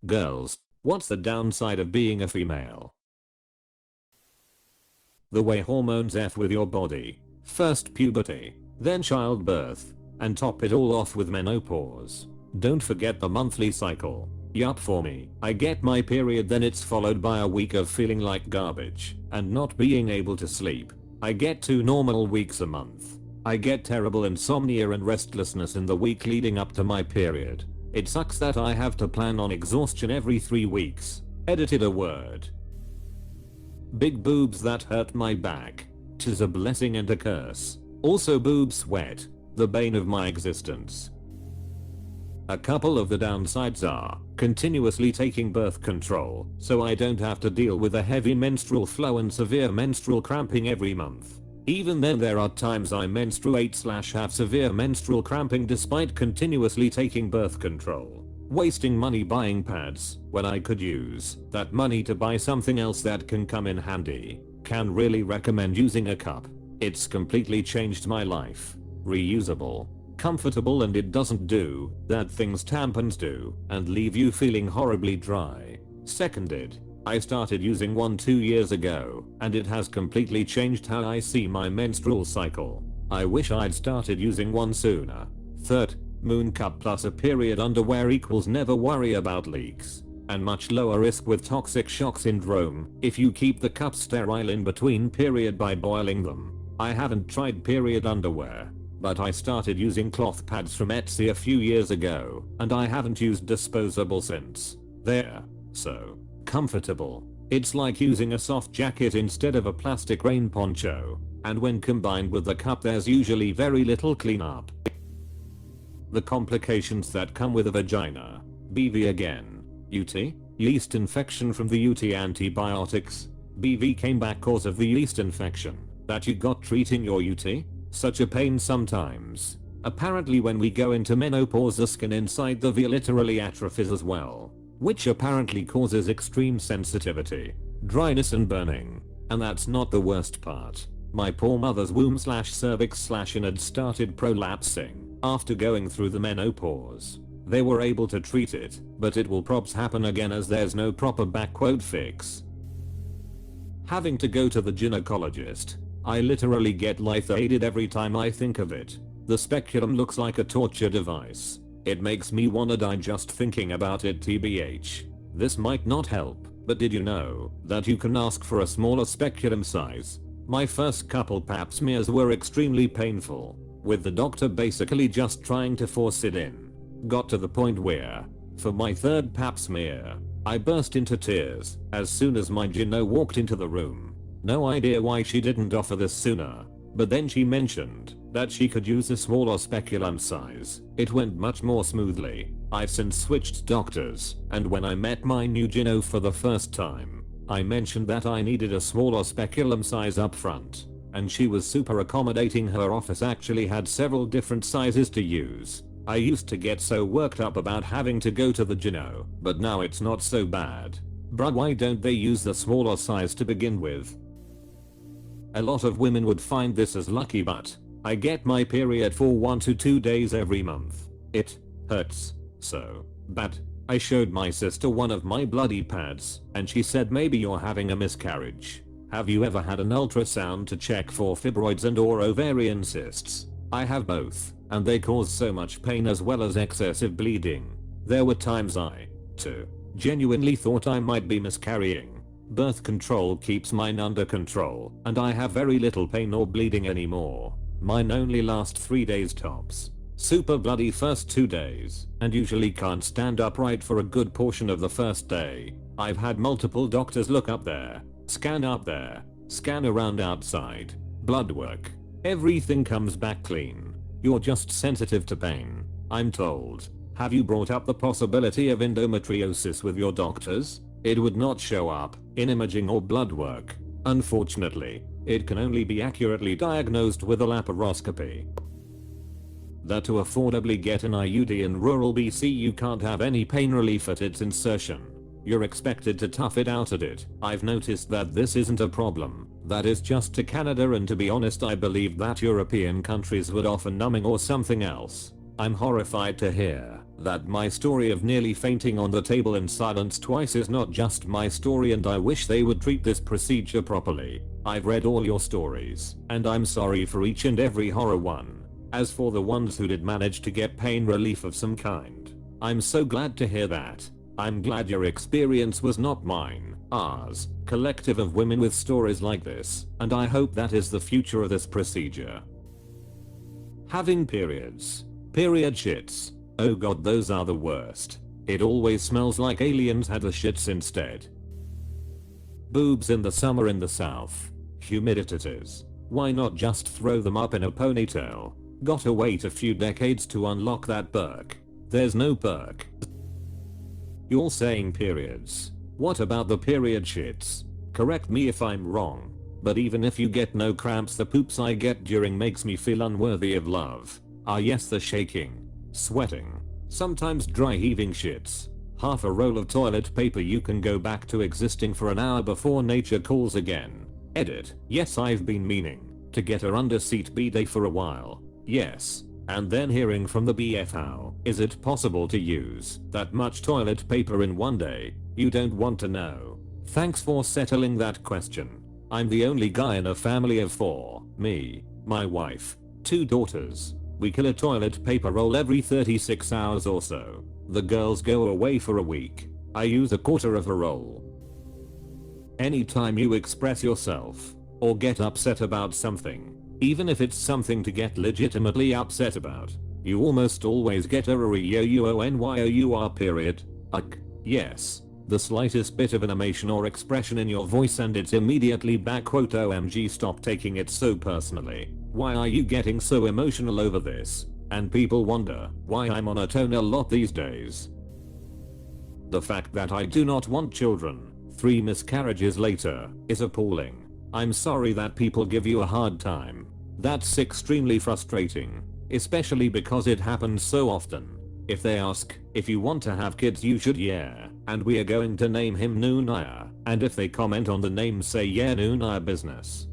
Girls, what's the downside of being a female? The way hormones F with your body. First puberty, then childbirth, and top it all off with menopause. Don't forget the monthly cycle. Yup, for me, I get my period, then it's followed by a week of feeling like garbage and not being able to sleep. I get 2 normal weeks a month. I get terrible insomnia and restlessness in the week leading up to my period. It sucks that I have to plan on exhaustion every 3 weeks. Edited a word. Big boobs that hurt my back. 'Tis a blessing and a curse. Also boob sweat, the bane of my existence. A couple of the downsides are continuously taking birth control, so I don't have to deal with a heavy menstrual flow and severe menstrual cramping every month. Even then, there are times I menstruate/have severe menstrual cramping despite continuously taking birth control. Wasting money buying pads when I could use that money to buy something else that can come in handy. Can really recommend using a cup. It's completely changed my life. Reusable, comfortable, and it doesn't do that things tampons do and leave you feeling horribly dry. Seconded. I started using one 2 years ago and it has completely changed how I see my menstrual cycle. I wish I'd started using one sooner. Third. Moon cup plus a period underwear equals never worry about leaks. And much lower risk with toxic shock syndrome if you keep the cups sterile in between period by boiling them. I haven't tried period underwear, but I started using cloth pads from Etsy a few years ago and I haven't used disposable since. They're so comfortable. It's like using a soft jacket instead of a plastic rain poncho, and when combined with the cup there's usually very little cleanup. The complications that come with a vagina. BV again. UT? Yeast infection from the UT antibiotics. BV came back cause of the yeast infection that you got treating your UT? Such a pain sometimes. Apparently when we go into menopause the skin inside the V literally atrophies as well, which apparently causes extreme sensitivity, dryness and burning. And that's not the worst part. My poor mother's womb/cervix/inard started prolapsing after going through the menopause. They were able to treat it, but it will probs happen again as there's no proper fix. Having to go to the gynecologist. I literally get lightheaded every time I think of it. The speculum looks like a torture device. It makes me wanna die just thinking about it tbh. This might not help, but did you know that you can ask for a smaller speculum size? My first couple pap smears were extremely painful, with the doctor basically just trying to force it in. Got to the point where, for my third pap smear, I burst into tears as soon as my gyno walked into the room. No idea why she didn't offer this sooner, but then she mentioned that she could use a smaller speculum size. It went much more smoothly. I've since switched doctors, and when I met my new gyno for the first time, I mentioned that I needed a smaller speculum size up front, and she was super accommodating. Her office actually had several different sizes to use. I used to get so worked up about having to go to the gyno, but now it's not so bad. Bruh, why don't they use the smaller size to begin with? A lot of women would find this as lucky, but I get my period for 1 to 2 days every month. It hurts so bad. I showed my sister one of my bloody pads and she said maybe you're having a miscarriage. Have you ever had an ultrasound to check for fibroids and or ovarian cysts? I have both, and they cause so much pain as well as excessive bleeding. There were times I, too, genuinely thought I might be miscarrying. Birth control keeps mine under control, and I have very little pain or bleeding anymore. Mine only last 3 days tops. Super bloody first 2 days, and usually can't stand upright for a good portion of the first day. I've had multiple doctors look up there, scan around outside, blood work. Everything comes back clean. You're just sensitive to pain, I'm told. Have you brought up the possibility of endometriosis with your doctors? It would not show up in imaging or blood work. Unfortunately, it can only be accurately diagnosed with a laparoscopy. That to affordably get an IUD in rural BC you can't have any pain relief at its insertion. You're expected to tough it out at it. I've noticed that this isn't a problem. That is just to Canada, and to be honest I believe that European countries would offer numbing or something else. I'm horrified to hear That my story of nearly fainting on the table in silence twice is not just my story, and I wish they would treat this procedure properly. I've read all your stories, and I'm sorry for each and every horror one. As for the ones who did manage to get pain relief of some kind, I'm so glad to hear that. I'm glad your experience was not mine, ours, collective of women with stories like this, and I hope that is the future of this procedure. Having periods. Period shits. Oh god, those are the worst. It always smells like aliens had the shits instead. Boobs in the summer in the south. Humidities. Why not just throw them up in a ponytail? Gotta wait a few decades to unlock that perk. There's no perk. You're saying periods. What about the period shits? Correct me if I'm wrong, but even if you get no cramps, the poops I get during makes me feel unworthy of love. Ah yes, the shaking, sweating, sometimes dry heaving shits. Half a roll of toilet paper, you can go back to existing for an hour before nature calls again. Edit. Yes, I've been meaning to get her under seat bidet for a while. Yes. And then hearing from the BF, how is it possible to use that much toilet paper in one day? You don't want to know. Thanks for settling that question. I'm the only guy in a family of 4. Me, my wife, 2 daughters. We kill a toilet paper roll every 36 hours or so. The girls go away for a week. I use a quarter of a roll. Anytime you express yourself or get upset about something, even if it's something to get legitimately upset about, you almost always get a r-e-o-u-o-n-y-o-u-r period. Yes. The slightest bit of animation or expression in your voice and it's immediately back quote OMG, stop taking it so personally. Why are you getting so emotional over this? And people wonder why I'm on a tone a lot these days. The fact that I do not want children 3 miscarriages later is appalling. I'm sorry that people give you a hard time. That's extremely frustrating, especially because it happens so often. If they ask if you want to have kids, you should, yeah, and we are going to name him Nunaya, and if they comment on the name, say yeah, Nunaya business.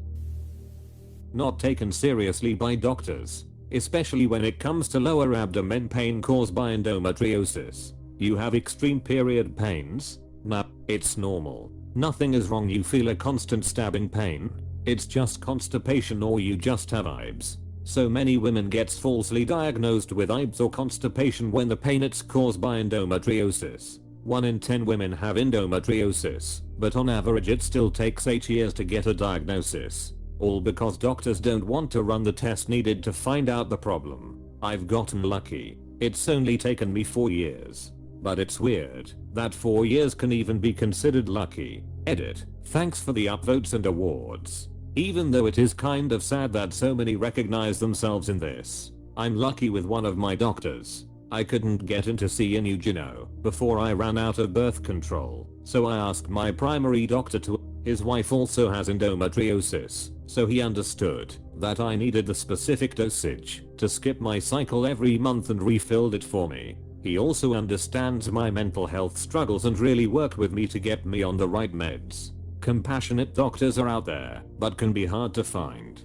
Not taken seriously by doctors, especially when it comes to lower abdomen pain caused by endometriosis. You have extreme period pains? Nah, it's normal. Nothing is wrong. You feel a constant stabbing pain? It's just constipation, or you just have IBS. So many women gets falsely diagnosed with IBS or constipation when the pain it's caused by endometriosis. 1 in 10 women have endometriosis, but on average it still takes 8 years to get a diagnosis. All because doctors don't want to run the test needed to find out the problem. I've gotten lucky. It's only taken me 4 years. But it's weird that 4 years can even be considered lucky. Edit. Thanks for the upvotes and awards. Even though it is kind of sad that so many recognize themselves in this. I'm lucky with one of my doctors. I couldn't get into CNU before I ran out of birth control, so I asked my primary doctor to. His wife also has endometriosis, so he understood that I needed the specific dosage to skip my cycle every month and refilled it for me. He also understands my mental health struggles and really worked with me to get me on the right meds. Compassionate doctors are out there, but can be hard to find.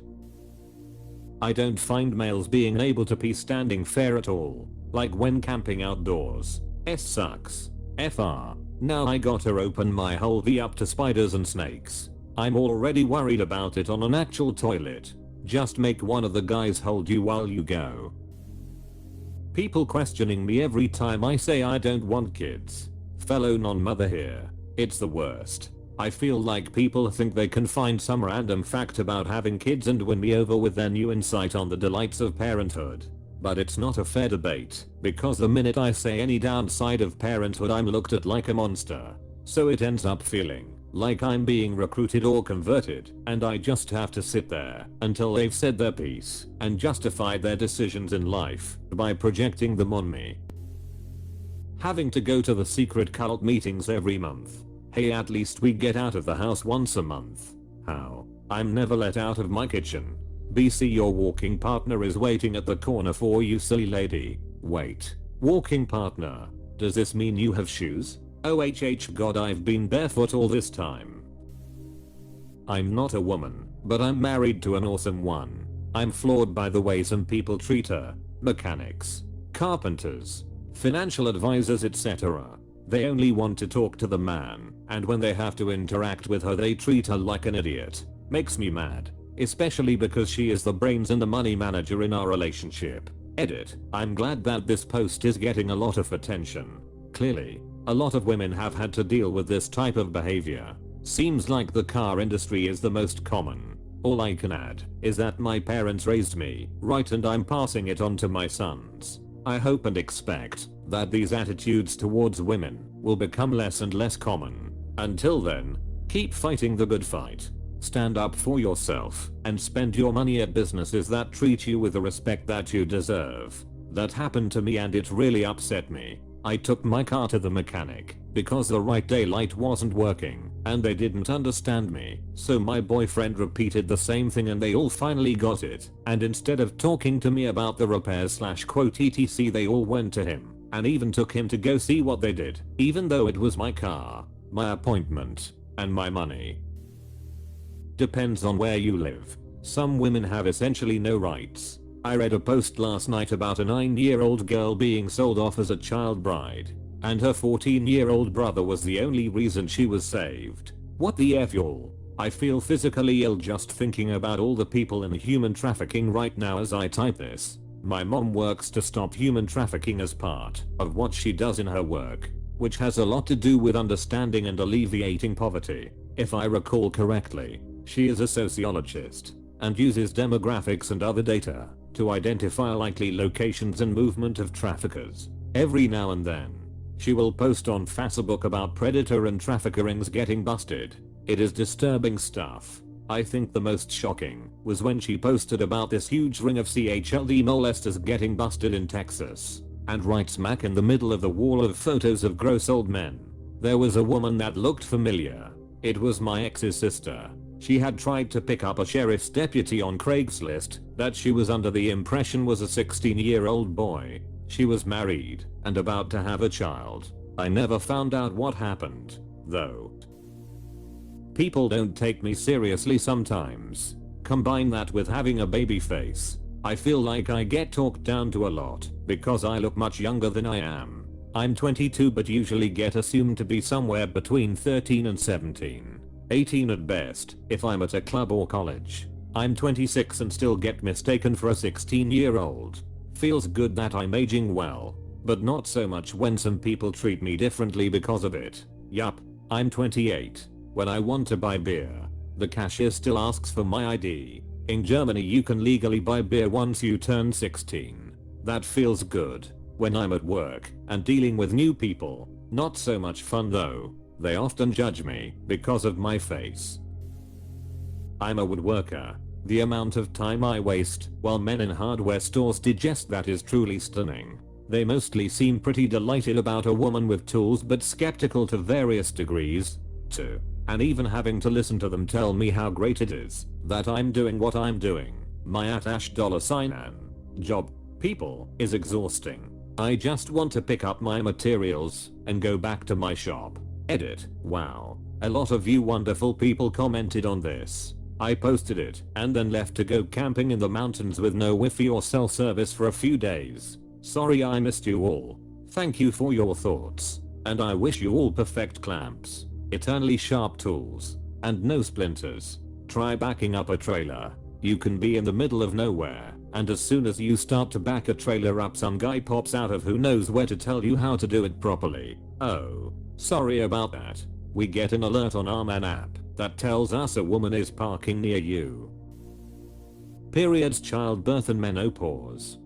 I don't find males being able to pee standing fair at all, like when camping outdoors. S sucks. FR. Now I gotta open my whole V up to spiders and snakes. I'm already worried about it on an actual toilet. Just make one of the guys hold you while you go. People questioning me every time I say I don't want kids. Fellow non-mother here. It's the worst. I feel like people think they can find some random fact about having kids and win me over with their new insight on the delights of parenthood. But it's not a fair debate, because the minute I say any downside of parenthood I'm looked at like a monster. So it ends up feeling like I'm being recruited or converted, and I just have to sit there until they've said their piece and justified their decisions in life by projecting them on me. Having to go to the secret cult meetings every month. Hey, at least we get out of the house once a month. How? I'm never let out of my kitchen. BC, your walking partner is waiting at the corner for you, silly lady. Wait. Walking partner? Does this mean you have shoes? OHH god, I've been barefoot all this time. I'm not a woman, but I'm married to an awesome one. I'm floored by the way some people treat her. Mechanics, carpenters, financial advisors, etc. They only want to talk to the man, and when they have to interact with her they treat her like an idiot. Makes me mad. Especially because she is the brains and the money manager in our relationship. Edit. I'm glad that this post is getting a lot of attention. Clearly, a lot of women have had to deal with this type of behavior. Seems like the car industry is the most common. All I can add is that my parents raised me right, and I'm passing it on to my sons. I hope and expect that these attitudes towards women will become less and less common. Until then, keep fighting the good fight. Stand up for yourself and spend your money at businesses that treat you with the respect that you deserve. That happened to me and it really upset me. I took my car to the mechanic because the right daylight wasn't working and they didn't understand me. So my boyfriend repeated the same thing and they all finally got it. And instead of talking to me about the repairs / quote etc, they all went to him and even took him to go see what they did, even though it was my car, my appointment, and my money. Depends on where you live. Some women have essentially no rights. I read a post last night about a 9-year-old girl being sold off as a child bride, and her 14-year-old brother was the only reason she was saved. What the F, y'all? I feel physically ill just thinking about all the people in human trafficking right now as I type this. My mom works to stop human trafficking as part of what she does in her work, which has a lot to do with understanding and alleviating poverty. If I recall correctly, she is a sociologist and uses demographics and other data to identify likely locations and movement of traffickers. Every now and then, she will post on Facebook about predator and trafficker rings getting busted. It is disturbing stuff. I think the most shocking was when she posted about this huge ring of CHLD molesters getting busted in Texas, and right smack in the middle of the wall of photos of gross old men, there was a woman that looked familiar. It was my ex's sister. She had tried to pick up a sheriff's deputy on Craigslist that she was under the impression was a 16-year-old boy. She was married and about to have a child. I never found out what happened, though. People don't take me seriously sometimes. Combine that with having a baby face. I feel like I get talked down to a lot because I look much younger than I am. I'm 22 but usually get assumed to be somewhere between 13 and 17. 18 at best if I'm at a club or college. I'm 26 and still get mistaken for a 16-year-old. Feels good that I'm aging well, but not so much when some people treat me differently because of it. Yup, I'm 28. When I want to buy beer, the cashier still asks for my ID. In Germany you can legally buy beer once you turn 16. That feels good. When I'm at work and dealing with new people, not so much fun though. They often judge me because of my face. I'm a woodworker. The amount of time I waste while men in hardware stores digest that is truly stunning. They mostly seem pretty delighted about a woman with tools but skeptical to various degrees, too. And even having to listen to them tell me how great it is that I'm doing what I'm doing. My @$an job, people, is exhausting. I just want to pick up my materials and go back to my shop. Edit. Wow. A lot of you wonderful people commented on this. I posted it and then left to go camping in the mountains with no Wi-Fi or cell service for a few days. Sorry I missed you all. Thank you for your thoughts. And I wish you all perfect clamps, eternally sharp tools, and no splinters. Try backing up a trailer. You can be in the middle of nowhere, and as soon as you start to back a trailer up some guy pops out of who knows where to tell you how to do it properly. Oh, sorry about that. We get an alert on our man app that tells us a woman is parking near you. Periods, childbirth and menopause.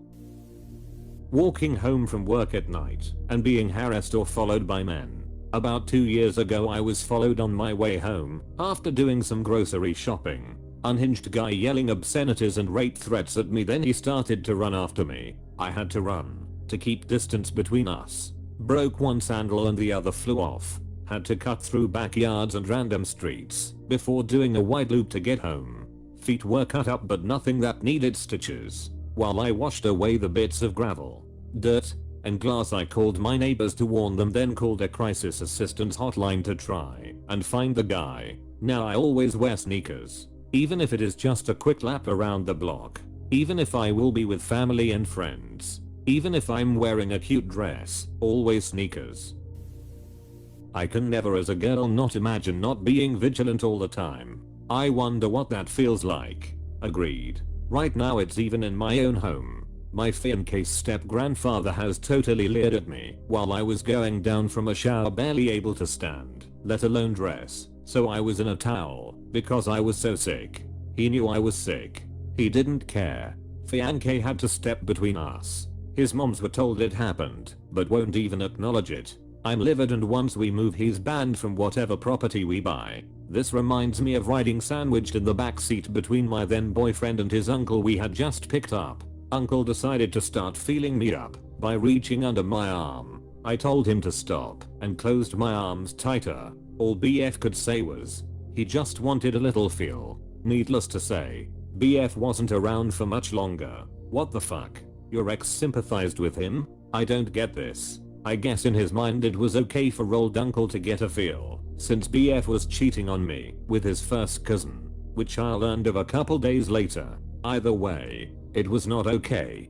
Walking home from work at night and being harassed or followed by men. About 2 years ago I was followed on my way home after doing some grocery shopping. Unhinged guy yelling obscenities and rape threats at me, then he started to run after me. I had to run to keep distance between us. Broke one sandal and the other flew off. Had to cut through backyards and random streets before doing a wide loop to get home. Feet were cut up but nothing that needed stitches. While I washed away the bits of gravel, dirt, and glass I called my neighbors to warn them, then called a crisis assistance hotline to try and find the guy. Now I always wear sneakers, even if it is just a quick lap around the block, even if I will be with family and friends. Even if I'm wearing a cute dress, always sneakers. I can never as a girl not imagine not being vigilant all the time. I wonder what that feels like. Agreed. Right now it's even in my own home. My fiancé's step-grandfather has totally leered at me while I was going down from a shower barely able to stand, let alone dress, so I was in a towel because I was so sick. He knew I was sick. He didn't care. Fiancé had to step between us. His moms were told it happened, but won't even acknowledge it. I'm livid, and once we move he's banned from whatever property we buy. This reminds me of riding sandwiched in the back seat between my then boyfriend and his uncle we had just picked up. Uncle decided to start feeling me up by reaching under my arm. I told him to stop and closed my arms tighter. All BF could say was, he just wanted a little feel. Needless to say, BF wasn't around for much longer. What the fuck? Your ex sympathized with him? I don't get this. I guess in his mind it was okay for old uncle to get a feel, since BF was cheating on me with his first cousin, which I learned of a couple days later. Either way, it was not okay.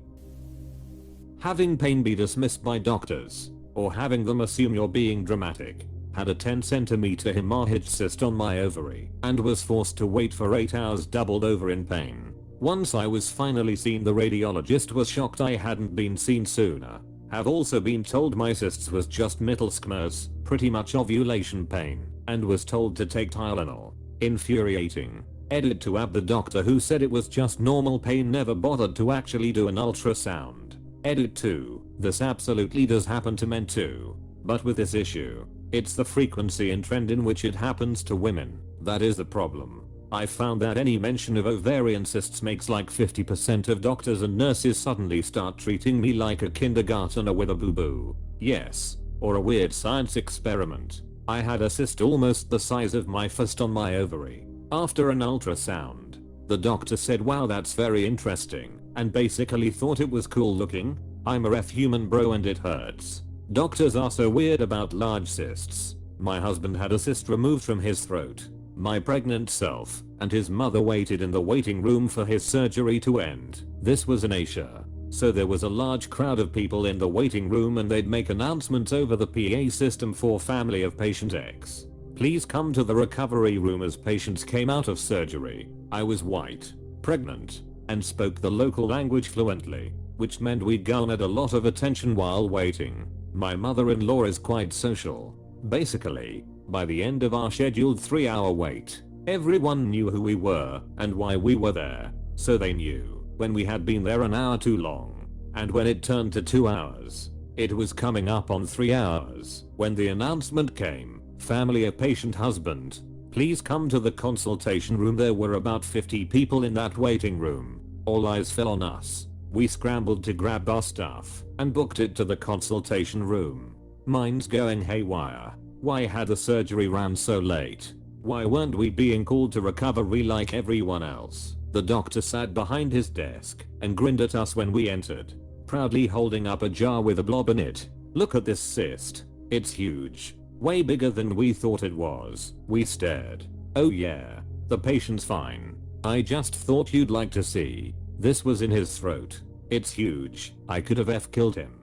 Having pain be dismissed by doctors, or having them assume you're being dramatic. Had a 10cm hemorrhage cyst on my ovary and was forced to wait for 8 hours doubled over in pain. Once I was finally seen, the radiologist was shocked I hadn't been seen sooner. Have also been told my cysts was just mittelschmerz, pretty much ovulation pain, and was told to take Tylenol. Infuriating. Edit to add the doctor who said it was just normal pain never bothered to actually do an ultrasound. Edit 2. This absolutely does happen to men too. But with this issue, it's the frequency and trend in which it happens to women that is the problem. I found that any mention of ovarian cysts makes like 50% of doctors and nurses suddenly start treating me like a kindergartner with a boo-boo. Yes, or a weird science experiment. I had a cyst almost the size of my fist on my ovary. After an ultrasound, the doctor said, wow, that's very interesting, and basically thought it was cool looking. I'm a ref human bro and it hurts. Doctors are so weird about large cysts. My husband had a cyst removed from his throat. My pregnant self and his mother waited in the waiting room for his surgery to end. This was in Asia, so there was a large crowd of people in the waiting room and they'd make announcements over the PA system for family of patient X. Please come to the recovery room as patients came out of surgery. I was white, pregnant, and spoke the local language fluently, which meant we garnered a lot of attention while waiting. My mother-in-law is quite social. Basically, by the end of our scheduled 3-hour wait, everyone knew who we were and why we were there, so they knew when we had been there an hour too long, and when it turned to 2 hours, it was coming up on 3 hours when the announcement came, family of patient husband, please come to the consultation room. There were about 50 people in that waiting room. All eyes fell on us. We scrambled to grab our stuff and booked it to the consultation room. Minds going haywire. Why had the surgery ran so late? Why weren't we being called to recovery like everyone else? The doctor sat behind his desk and grinned at us when we entered, proudly holding up a jar with a blob in it. Look at this cyst. It's huge. Way bigger than we thought it was. We stared. Oh yeah, the patient's fine. I just thought you'd like to see. This was in his throat. It's huge. I could have killed him.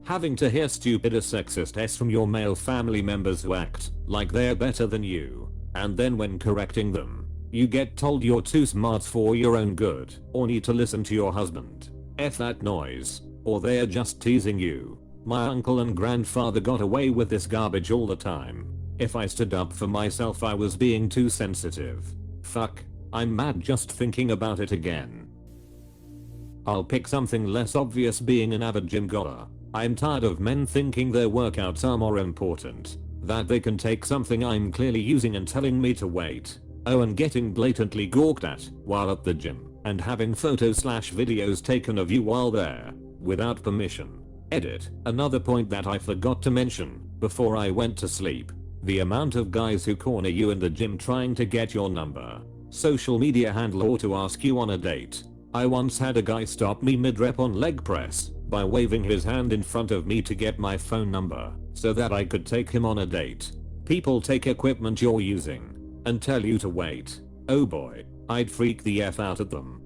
Having to hear stupid or sexist s from your male family members who act like they're better than you, and then when correcting them, you get told you're too smart for your own good, or need to listen to your husband. F that noise, or they're just teasing you. My uncle and grandfather got away with this garbage all the time. If I stood up for myself I was being too sensitive. Fuck, I'm mad just thinking about it again. I'll pick something less obvious, being an avid gym goer. I'm tired of men thinking their workouts are more important, that they can take something I'm clearly using and telling me to wait. Oh, and getting blatantly gawked at while at the gym, and having photos/videos taken of you while there, without permission. Edit. Another point that I forgot to mention before I went to sleep. The amount of guys who corner you in the gym trying to get your number, social media handle, or to ask you on a date. I once had a guy stop me mid-rep on leg press by waving his hand in front of me to get my phone number so that I could take him on a date. People take equipment you're using and tell you to wait. Oh boy, I'd freak the F out at them.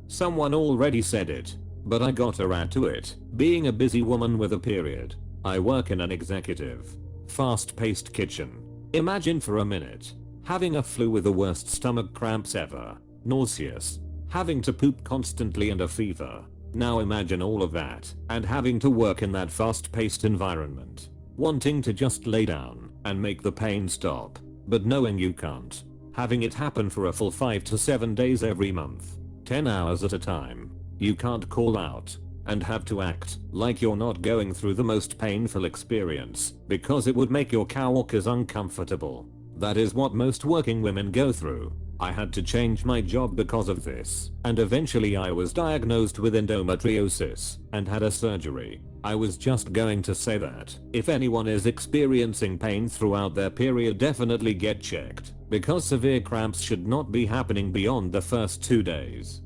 Someone already said it, but I got around to it. Being a busy woman with a period, I work in an executive, fast-paced kitchen. Imagine for a minute having a flu with the worst stomach cramps ever, nauseous, having to poop constantly and a fever. Now imagine all of that and having to work in that fast-paced environment, wanting to just lay down and make the pain stop, but knowing you can't, having it happen for a full 5 to 7 days every month, 10 hours at a time. You can't call out and have to act like you're not going through the most painful experience because it would make your coworkers uncomfortable. That is what most working women go through. I had to change my job because of this, and eventually I was diagnosed with endometriosis and had a surgery. I was just going to say that if anyone is experiencing pain throughout their period, definitely get checked, because severe cramps should not be happening beyond the first 2 days.